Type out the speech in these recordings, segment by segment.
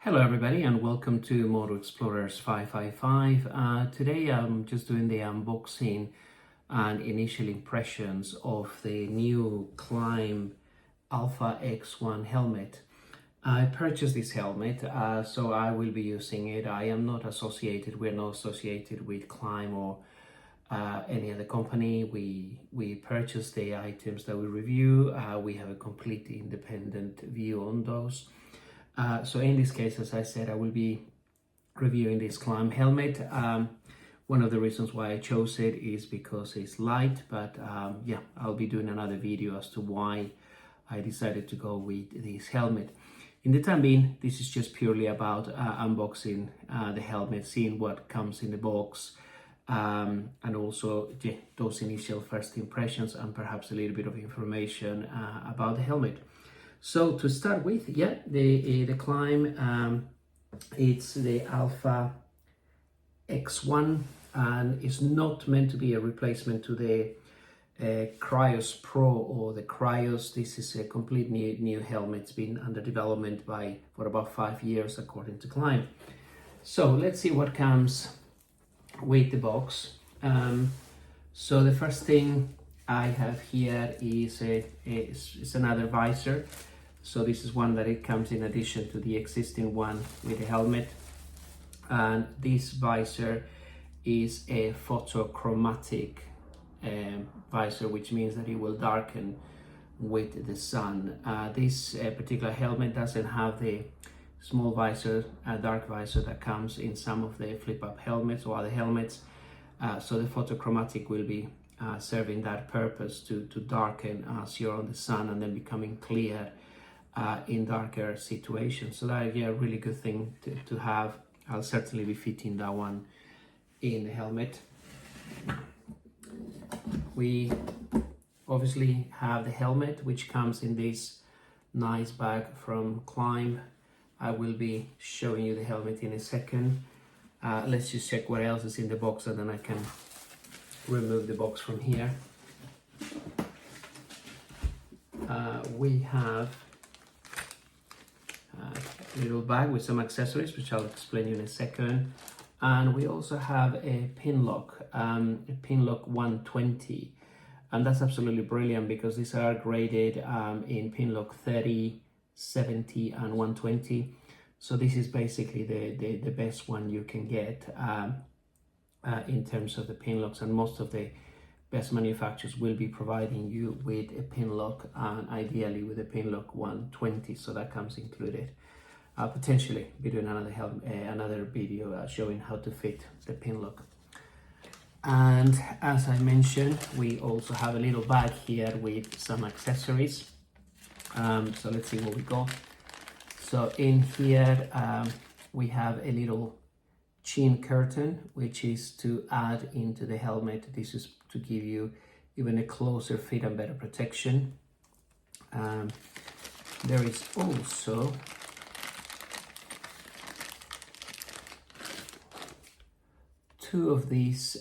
Hello everybody and welcome to Moto Explorers 555. Today I'm just doing the unboxing and initial impressions of the new Klim Alpha X1 helmet. I purchased this helmet, so I will be using it. I am not associated, we're not associated with Klim or any other company. We purchased the items that we review. We have a completely independent view on those. So in this case, as I said, I will be reviewing this Klim helmet. One of the reasons why I chose it is because it's light, but yeah, I'll be doing another video as to why I decided to go with this helmet. In the time being, this is just purely about unboxing the helmet, seeing what comes in the box, and also those initial first impressions and perhaps a little bit of information about the helmet. So to start with, yeah, the Klim, it's the Alpha X1, and it's not meant to be a replacement to the Cryos Pro or the Cryos. This is a complete new helmet. It's been under development for about 5 years, according to Klim. So let's see what comes with the box. So the first thing I have here is another visor. So this is one that it comes in addition to the existing one with the helmet. And this visor is a photochromatic visor, which means that it will darken with the sun. This particular helmet doesn't have the small visor, dark visor that comes in some of the flip-up helmets or other helmets. So the photochromatic will be serving that purpose to darken as you're on the sun and then becoming clear in darker situations. So that is a really good thing to have. I'll certainly be fitting that one in the helmet. We obviously have the helmet, which comes in this nice bag from Klim. I will be showing you the helmet in a second. Let's just check what else is in the box and then I can remove the box from here. We have a little bag with some accessories, which I'll explain you in a second. And we also have a pin lock 120. And that's absolutely brilliant because these are graded in pin lock 30, 70 and 120. So this is basically the best one you can get in terms of the pin locks, and most of the best manufacturers will be providing you with a pin lock, and ideally with a pin lock 120, so that comes included. I'll potentially be doing another video showing how to fit the pin lock. And as I mentioned, we also have a little bag here with some accessories. So let's see what we got. So in here we have a little chin curtain, which is to add into the helmet. This is to give you even a closer fit and better protection. There is also two of these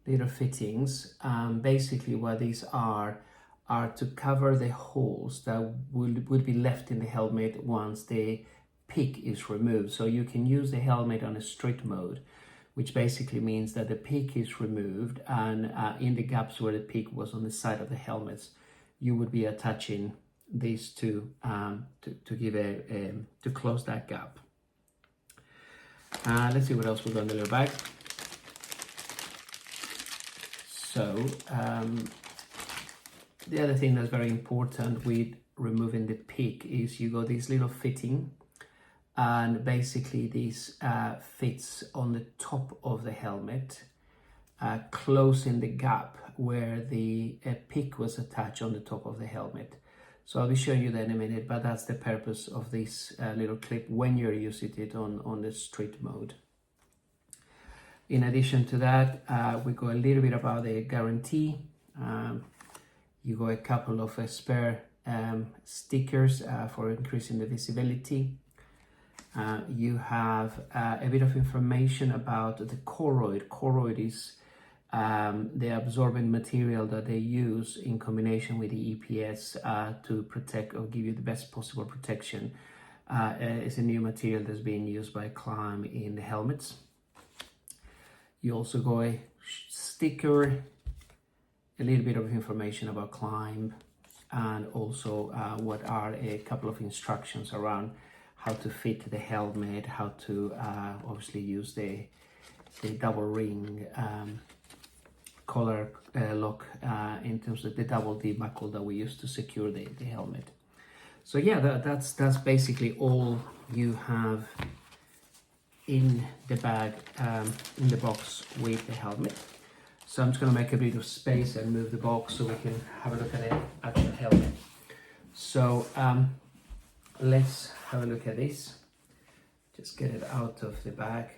little fittings. Basically what these are to cover the holes that would be left in the helmet once the peak is removed. So you can use the helmet on a street mode, which basically means that the peak is removed, and in the gaps where the peak was on the side of the helmets, you would be attaching these two to close that gap. Let's see what else we got in the little bag. So the other thing that's very important with removing the peak is you got this little fitting, and basically this fits on the top of the helmet, closing the gap where the peak was attached on the top of the helmet. So I'll be showing you that in a minute, but that's the purpose of this little clip when you're using it on the street mode. In addition to that, we go a little bit about the guarantee. You got a couple of spare stickers for increasing the visibility. You have a bit of information about the choroid. Choroid is the absorbent material that they use in combination with the EPS to protect or give you the best possible protection It's a new material that's being used by Klim in the helmets. You also got a sticker, a little bit of information about Klim, and also what are a couple of instructions around how to fit the helmet, how to obviously use the double ring collar lock in terms of the double D buckle that we use to secure the helmet. So yeah, that's basically all you have in the bag, in the box with the helmet. So I'm just going to make a bit of space and move the box so we can have a look at the actual helmet. So let's have a look at this. Just get it out of the bag.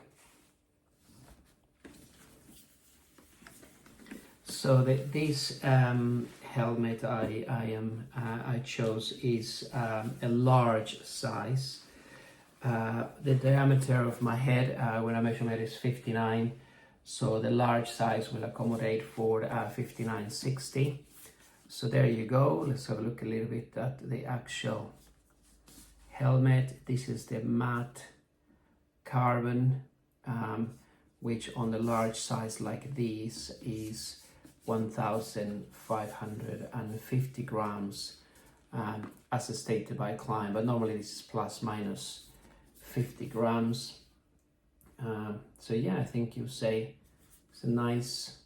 So this helmet I chose is a large size. The diameter of my head when I measure it is 59. So the large size will accommodate for 59-60. So there you go. Let's have a look a little bit at the actual helmet. This is the matte carbon, which on the large size like this is 1,550 grams, as stated by Klim, but normally this is plus minus 50 grams. So yeah, I think you say it's a nice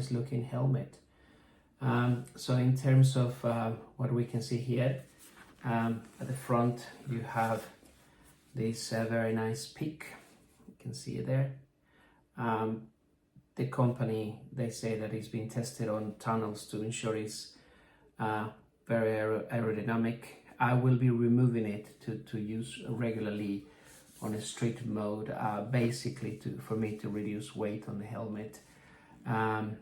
looking helmet. So in terms of what we can see here, at the front you have this very nice peak. You can see it there. The company, they say that it's been tested on tunnels to ensure it's very aerodynamic. I will be removing it to use regularly on a street mode, basically for me to reduce weight on the helmet. And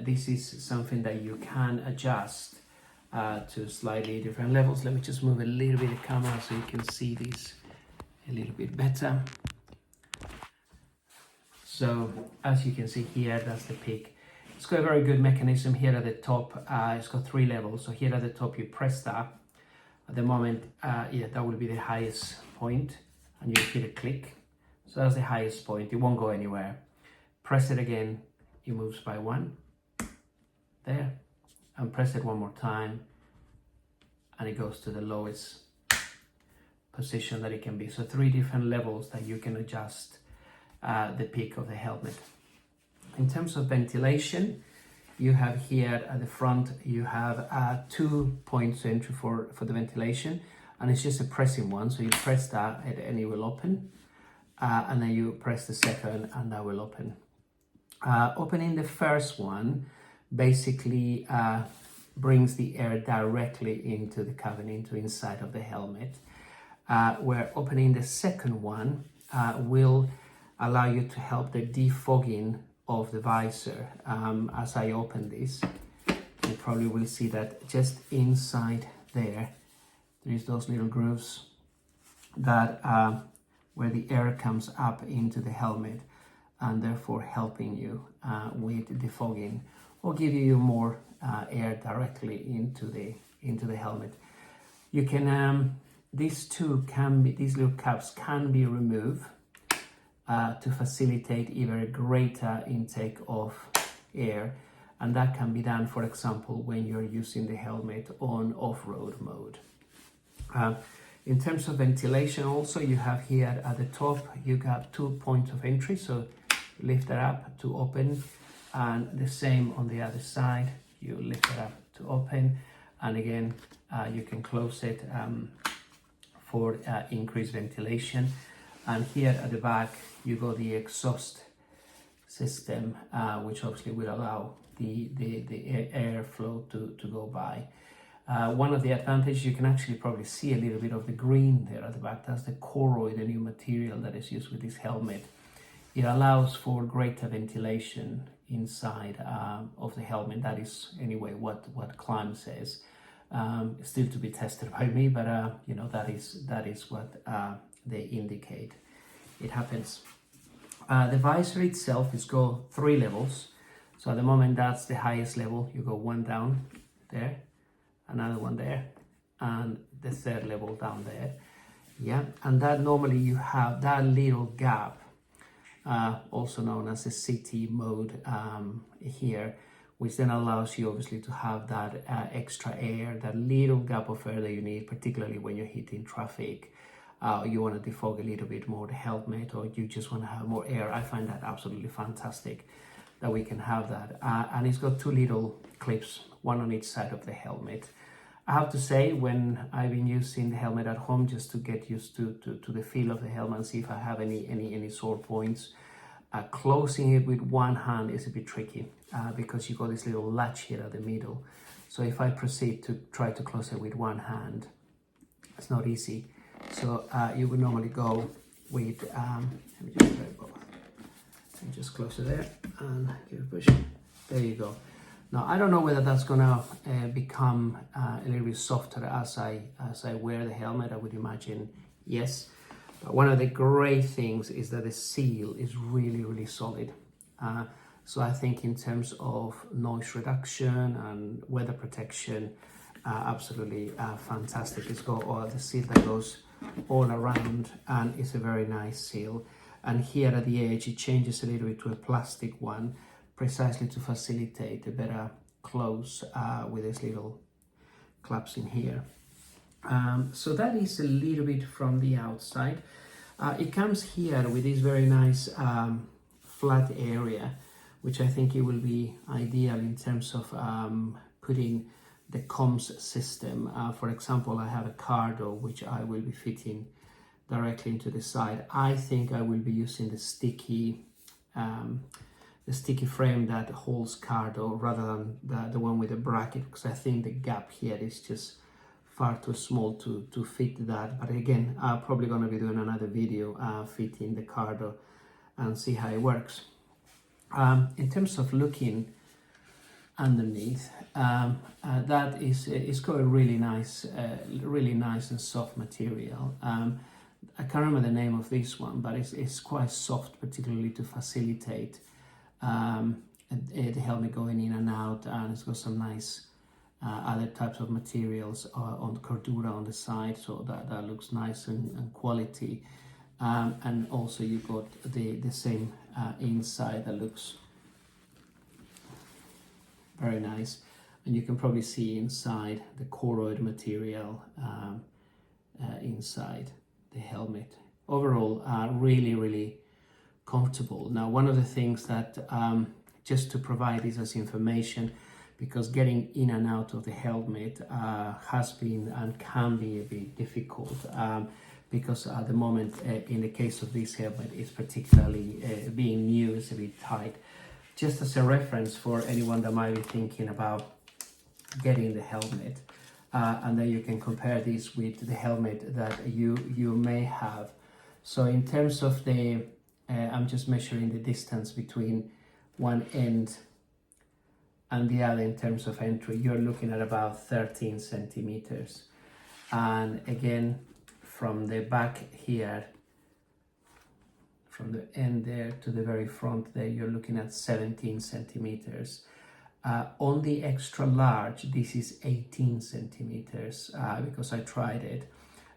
this is something that you can adjust to slightly different levels. Let me just move a little bit of camera so you can see this a little bit better. So as you can see here, that's the peak. It's got a very good mechanism here at the top. It's got 3 levels. So here at the top, you press that. At the moment, yeah, that will be the highest point, and you hit a click. So that's the highest point. It won't go anywhere. Press it again. It moves by 1. There. And press it one more time, and it goes to the lowest position that it can be. So 3 different levels that you can adjust the peak of the helmet. In terms of ventilation, you have here at the front, you have 2 points of entry for the ventilation, and it's just a pressing one. So you press that and it will open, and then you press the second and that will open. Opening the first one basically brings the air directly into the cabin, into inside of the helmet, where opening the second one will allow you to help the defogging of the visor. As I open this, you probably will see that just inside there is those little grooves that where the air comes up into the helmet, and therefore helping you with defogging or give you more air directly into the helmet. You can these little caps can be removed to facilitate even a greater intake of air, and that can be done, for example, when you're using the helmet on off-road mode. In terms of ventilation also, you have here at the top, you got 2 points of entry, so lift it up to open, and the same on the other side, you lift it up to open, and again you can close it for increased ventilation. And here at the back you got the exhaust system, which obviously will allow the airflow to go by. One of the advantages, you can actually probably see a little bit of the green there at the back. That's the Koroyd, the new material that is used with this helmet. It allows for greater ventilation inside of the helmet. That is anyway what Klim says. Still to be tested by me, but you know, that is what they indicate. It happens. The visor itself is got 3 levels. So at the moment, that's the highest level. You go 1 down there, another one there, and the 3rd level down there. Yeah, and that normally you have that little gap, also known as the city mode here, which then allows you obviously to have that extra air, that little gap of air that you need, particularly when you're hitting traffic. You want to defog a little bit more the helmet, or you just want to have more air. I find that absolutely fantastic that we can have that. And it's got two little clips, one on each side of the helmet. I have to say, when I've been using the helmet at home just to get used to the feel of the helmet and see if I have any sore points, closing it with one hand is a bit tricky because you got this little latch here at the middle. So if I proceed to try to close it with one hand, it's not easy. So you would normally go with, let me just try both. And just close it there and give it a push. There you go. Now I don't know whether that's gonna become a little bit softer as I wear the helmet. I would imagine yes. But one of the great things is that the seal is really solid. So I think in terms of noise reduction and weather protection, absolutely fantastic. It's got the seal that goes all around, and it's a very nice seal. And here at the edge it changes a little bit to a plastic one, precisely to facilitate a better close with this little claps in here. So that is a little bit from the outside. It comes here with this very nice flat area, which I think it will be ideal in terms of putting the comms system. For example, I have a car door which I will be fitting directly into the side. I think I will be using the sticky frame that holds car door rather than the one with the bracket, because I think the gap here is just far too small to fit that. But again, I'm probably going to be doing another video fitting the car door and see how it works. In terms of looking underneath, that is, it's got a really nice and soft material. I can't remember the name of this one, but it's quite soft, particularly to facilitate the helmet going in and out, and it's got some nice other types of materials on cordura on the side, so that looks nice and quality. And also you got the same inside that looks very nice, and you can probably see inside the choroid material inside the helmet. Overall, really comfortable. Now, one of the things that just to provide this as information, because getting in and out of the helmet has been and can be a bit difficult, because at the moment, in the case of this helmet, it's particularly being new, it's a bit tight. Just as a reference for anyone that might be thinking about getting the helmet, and then you can compare this with the helmet that you may have. So in terms of the, I'm just measuring the distance between one end and the other in terms of entry. You're looking at about 13 centimeters. And again, from the back here, from the end there to the very front there, you're looking at 17 centimeters. On the extra large, this is 18 centimeters because I tried it,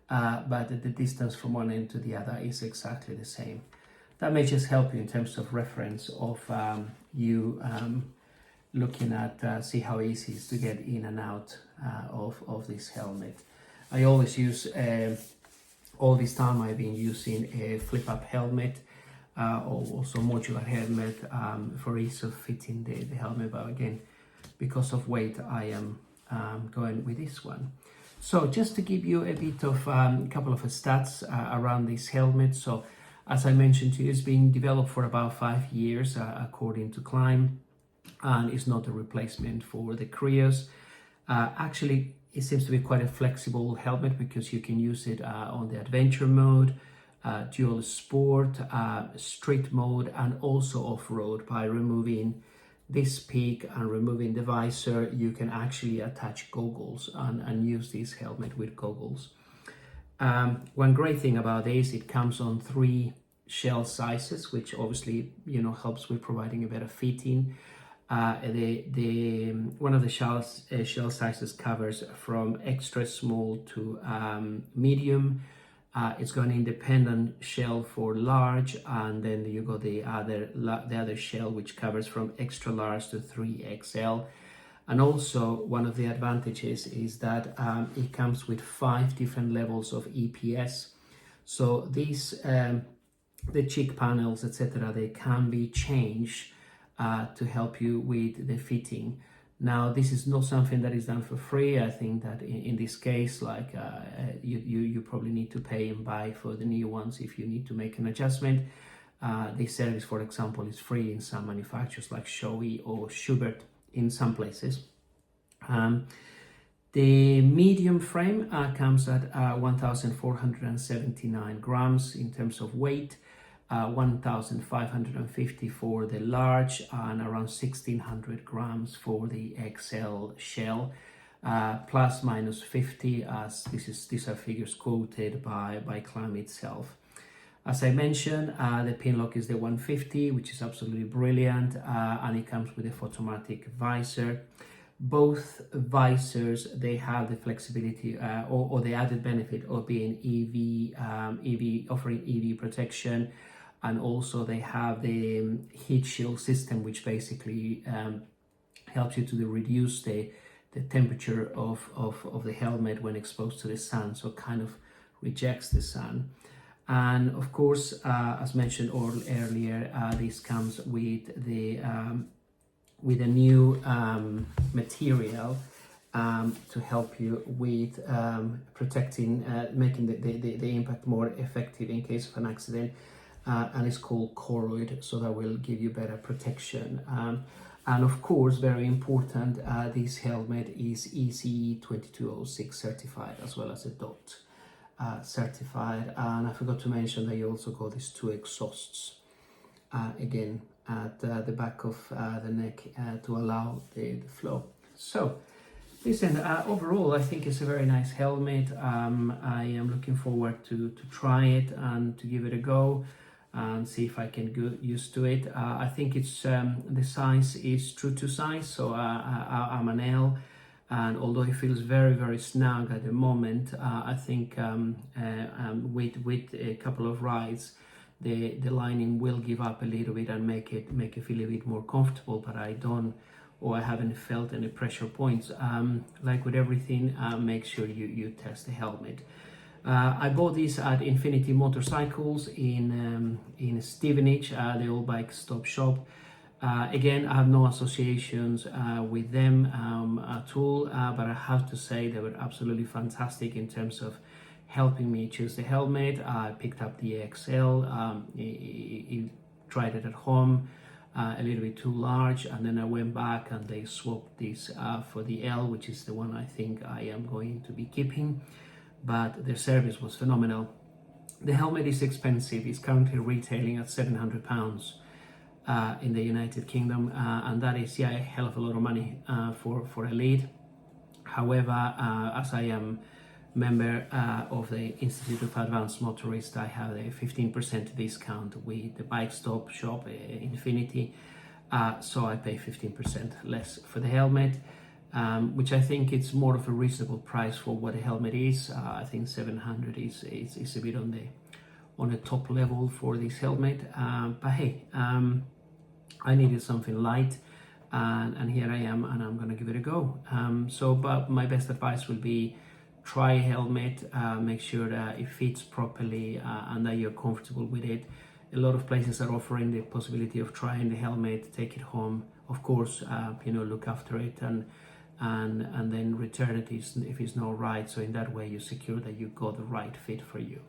but the distance from one end to the other is exactly the same. That may just help you in terms of reference of you looking at, see how easy it is to get in and out of this helmet. I always use, all this time I've been using a flip-up helmet, or also modular helmet for ease of fitting the helmet, but again, because of weight, I am going with this one. So just to give you a bit of a couple of stats around this helmet. So as I mentioned to you, it's been developed for about 5 years according to Klim, and it's not a replacement for the Krios. Actually, it seems to be quite a flexible helmet because you can use it on the adventure mode, dual sport, street mode, and also off-road. By removing this peak and removing the visor, you can actually attach goggles and use this helmet with goggles. One great thing about this, it comes on 3 shell sizes, which obviously, you know, helps with providing a better fitting. One of the shell sizes covers from extra small to medium, It's got an independent shell for large, and then you got the other shell which covers from extra large to 3XL. And also one of the advantages is that it comes with 5 different levels of EPS. So these the cheek panels, etc., they can be changed to help you with the fitting. Now, this is not something that is done for free. I think that in this case, like you probably need to pay and buy for the new ones if you need to make an adjustment. This service, for example, is free in some manufacturers like Shoei or Schubert in some places. The medium frame comes at 1,479 grams in terms of weight, 1,550 for the large, and around 1,600 grams for the XL shell, plus minus 50, as these are figures quoted by Klim itself. As I mentioned, the pin lock is the 150, which is absolutely brilliant, and it comes with a photomatic visor. Both visors, they have the flexibility or the added benefit of being offering EV protection, and also they have the heat shield system, which basically helps you to reduce the temperature of the helmet when exposed to the sun, so it kind of rejects the sun. And of course, as mentioned earlier, this comes with a new material to help you with protecting, making the impact more effective in case of an accident, and it's called Coroid, so that will give you better protection. And of course, very important, this helmet is ECE 2206 certified, as well as a DOT certified. And I forgot to mention that you also got these 2 exhausts again at the back of the neck to allow the flow. So listen, overall I think it's a very nice helmet. I am looking forward to try it and to give it a go and see if I can get used to it. I think it's the size is true to size, so I'm an L, and although it feels very, very snug at the moment, I think with a couple of rides the lining will give up a little bit and make it feel a bit more comfortable, but I haven't felt any pressure points. Like with everything, make sure you test the helmet. I bought this at Infinity Motorcycles in Stevenage, the old bike stop shop. Again, I have no associations with them at all, but I have to say they were absolutely fantastic in terms of helping me choose the helmet. I picked up the XL, tried it at home, a little bit too large, and then I went back and they swapped this for the L, which is the one I think I am going to be keeping. But the service was phenomenal. The helmet is expensive. It's currently retailing at £700 in the United Kingdom, and that is a hell of a lot of money for a lead. However, as I am member of the Institute of Advanced Motorists, I have a 15% discount with the bike stop shop Infinity, so I pay 15% less for the helmet, which I think it's more of a reasonable price for what a helmet is. I think 700 is a bit on the top level for this helmet, but hey, I needed something light, and here I am, and I'm gonna give it a go. But my best advice will be try a helmet, make sure that it fits properly and that you're comfortable with it. A lot of places are offering the possibility of trying the helmet, take it home, of course, look after it and then return it if it's not right. So in that way you secure that you got the right fit for you.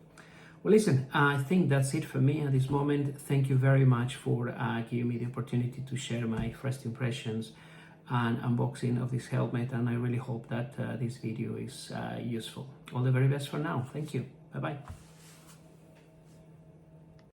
Well, listen, I think that's it for me at this moment. Thank you very much for giving me the opportunity to share my first impressions and unboxing of this helmet, and I really hope that this video is useful. All the very best for now. Thank you. Bye bye.